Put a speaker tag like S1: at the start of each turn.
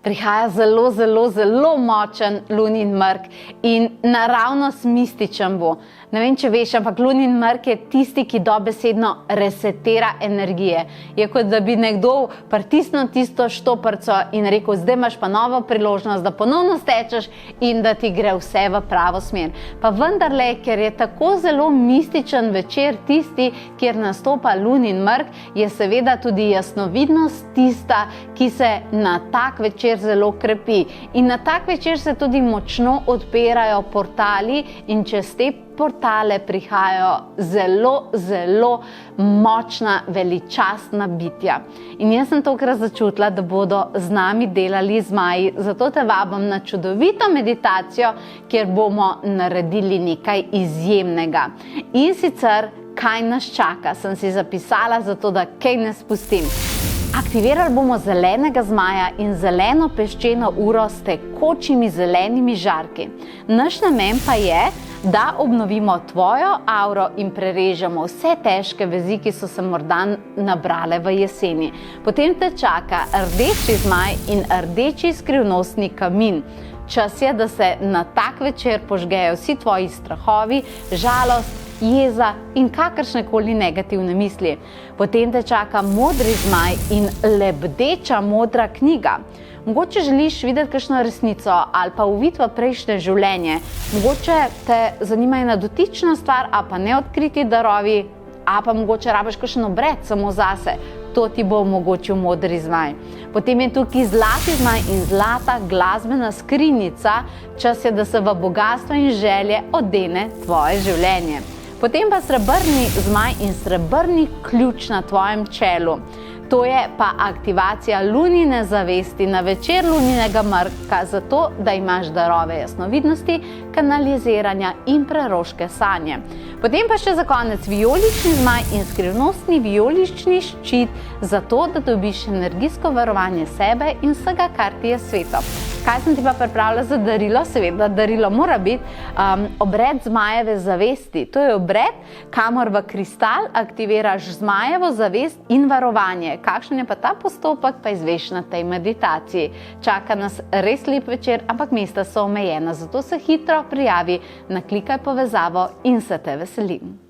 S1: Prihaja zelo močen lunin mrk in naravnost mističen bo. Ne vem, če veš, ampak lunin mrk je tisti, ki dobesedno resetira energije. Je kot da bi nekdo pritisnil tisto štoparco in rekel, zdaj imaš pa novo priložnost, da ponovno stečeš in da ti gre vse v pravo smer. Pa vendarle, ker je tako zelo mističen večer tisti, kjer nastopa lunin mrk, je seveda tudi jasnovidnost tista, ki se na tak večer zelo krepi. In na tak večer se tudi močno odpirajo portali in čez te portale prihajajo zelo močna, veličastna bitja. In jaz sem tokrat začutila, da bodo z nami delali zmaji, zato te vabim na čudovito meditacijo, kjer bomo naredili nekaj izjemnega. In sicer, kaj nas čaka, sem si zapisala, zato da kaj ne spustim. Aktivirali bomo zelenega zmaja in zeleno peščeno uro s tekočimi zelenimi žarki. Naš namen pa je, da obnovimo tvojo auro in prerežemo vse težke vezi, ki so se morda nabrale v jeseni. Potem te čaka rdeči zmaj in rdeči skrivnostni kamin. Čas je, da se na tak večer požgejo vsi tvoji strahovi, žalost, jeza in kakršnekoli negativne misli. Potem te čaka modri zmaj in lebdeča modra knjiga. Mogoče želiš videti kakšno resnico ali pa uvid v prejšnje življenje. Mogoče te zanima ena dotična stvar, a pa neodkriti darovi, a pa mogoče rabiš kakšen obred samo zase. To ti bo omogočil modri zmaj. Potem je tukaj zlati zmaj in zlata glasbena skrinjica. Čas je, da se v bogastvo in želje odene tvoje življenje. Potem pa srebrni zmaj in srebrni ključ na tvojem čelu. To je pa aktivacija lunine zavesti na večer luninega mrka, zato da imaš darove jasnovidnosti, kanaliziranja in preroške sanje. Potem pa še za konec vijolični zmaj in skrivnostni vijolični ščit, zato da dobiš energijsko varovanje sebe in vsega, kar ti je sveto. Kaj sem ti pa pripravila za darilo? Seveda, darilo mora biti obred zmajeve zavesti. To je obred, kamor v kristal aktiviraš zmajevo zavest in varovanje. Kakšen je pa ta postopek, pa izveš na tej meditaciji. Čaka nas res lep večer, ampak mesta so omejena, zato se hitro prijavi, naklikaj povezavo in se te veselim.